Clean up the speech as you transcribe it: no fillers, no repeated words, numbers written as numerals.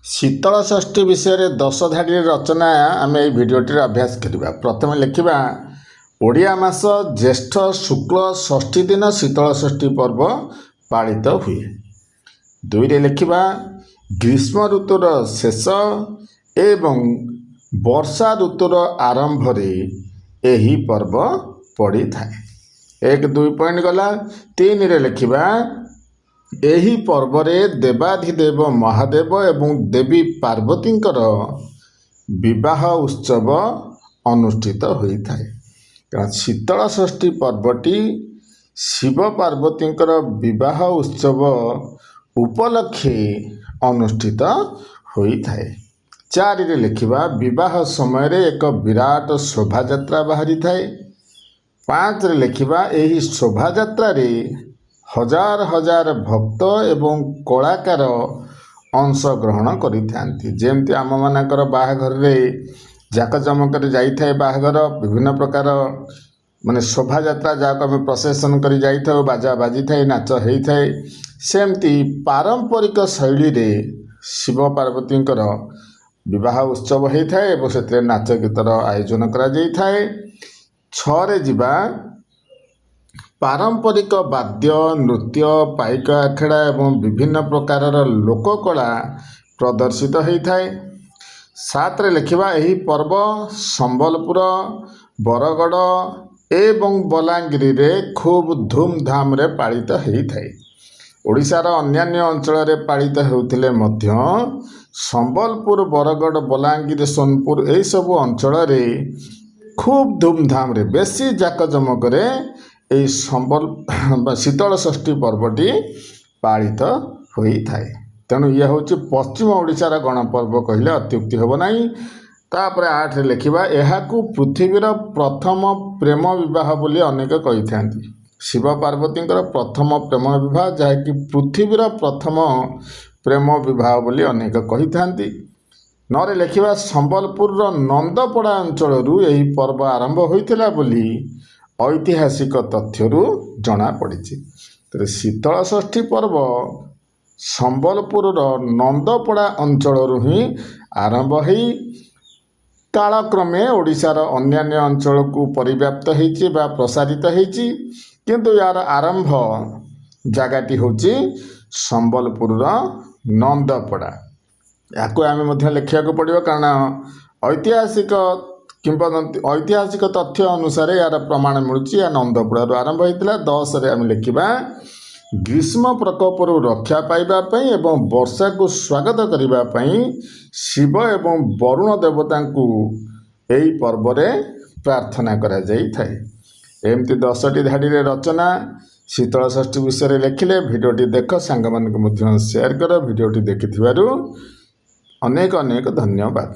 शीतल षष्ठी विषय 10 धाड़ी रचना आम ये भिडटे अभ्यास करवा। प्रथम लिखा ओडिया मास ज्येष्ठ शुक्ल षष्ठी दिन शीतल षष्ठी पर्व पालित हुए। 2 रे लिखा ग्रीष्म ऋतुर शेष एवं वर्षा ऋतुर आरंभ रे यही पर्व पड़ी थाए। 1 2 पॉइंट गला। 3 रे लिखा एही पर्व रे देवाधिदेव महादेव एवं देवी पार्वतींकर विवाह उत्सव अनुष्ठित होता है। कारण शीतल षष्ठी पर्वटी शिव पार्वतींकर विवाह उत्सव उपलक्षे अनुष्ठित होता है। 4 रे लिखा विवाह समय रे एक विराट शोभायात्रा बाहरी थाए। 5 रे लिखा एही शोभायात्रा रे हजार हजार भक्त एवं कलाकार अंशग्रहण करिथांती। जेमती आम मानकर बाहाघर रे जाकजमक जाइथाए बाहाघर विभिन्न प्रकार माने शोभायात्रा जाको आम प्रसेसन करी जाइथाउ बाजा बाजी थाए नाच होइथाए। सेमती पारंपरिक शैली रे शिव पार्वतींकर विवाह उत्सव होइथाए एवं सेते नाच गीतर आयोजन करा जाइथाए। 6 रे जिबा पारंपरिक वाद्य नृत्य पाइक आखेड़ा एवं विभिन्न प्रकार लोककला प्रदर्शित होता है। 7 रे लिखा यही पर्व संबलपुर बरगड़ एवं बलांगीर रे खूब धूमधाम रे पालित होता है। ओडिशार अन्यान्य अंचल रे पालित होउथिले मध्य संबलपुर बरगड़ बलांगीर सोनपुर यही सब अंचल रे खूब धूमधाम रे बेसी जाकजमक रे এই शीतल षष्ठी पर्वटी पालित होता है। तेणु यह हूँ पश्चिम ओडिशार गणपर्व कहले अत्युक्ति होब नहीं। तापर 8 रे लिखा यह पृथ्वीर प्रथम प्रेम विवाह बोली अनेक कही था। शिव पार्वतींकर प्रथम प्रेम विवाह जहाँकि पृथ्वीर प्रथम प्रेम विवाह बोली अनेक कही था। 9 रे लिखा संबलपुर नंदपड़ा अंचल यही पर्व आरंभ होता बोली ऐतिहासिक तथ्यरू जना पड़ी। तो शीतल षष्ठी पर्व संबलपुर नंदपड़ा अंचल ही आरंभ हो कालक्रमे ओडिशार अन्यान्य अंचल को परिव्याप्त होती प्रसारित होती। किंतु यार आरंभ जगटी हूँ संबलपुर नंदपड़ा। या आम लिखा पड़ो कारण ऐतिहासिक किंवदंती ऐतिहासिक तथ्य अनुसार यार प्रमाण मिलूँ या नंदपड़ा आरंभ होता। 10 रे आम लिखा ग्रीष्म प्रकोपर रक्षा पाइबापी एवं वर्षा को स्वागत करने शिव एवं वरुण देवता को यही पर्व रे प्रार्थना करा जाई थाए। एमती 10टी धाड़ी रे रचना शीतल षष्ठी विषय लिखिले भिडियोटी देख सांग मानक शेयर कर। भिडियोटी देखिथिबारु अनेक अनेक धन्यवाद।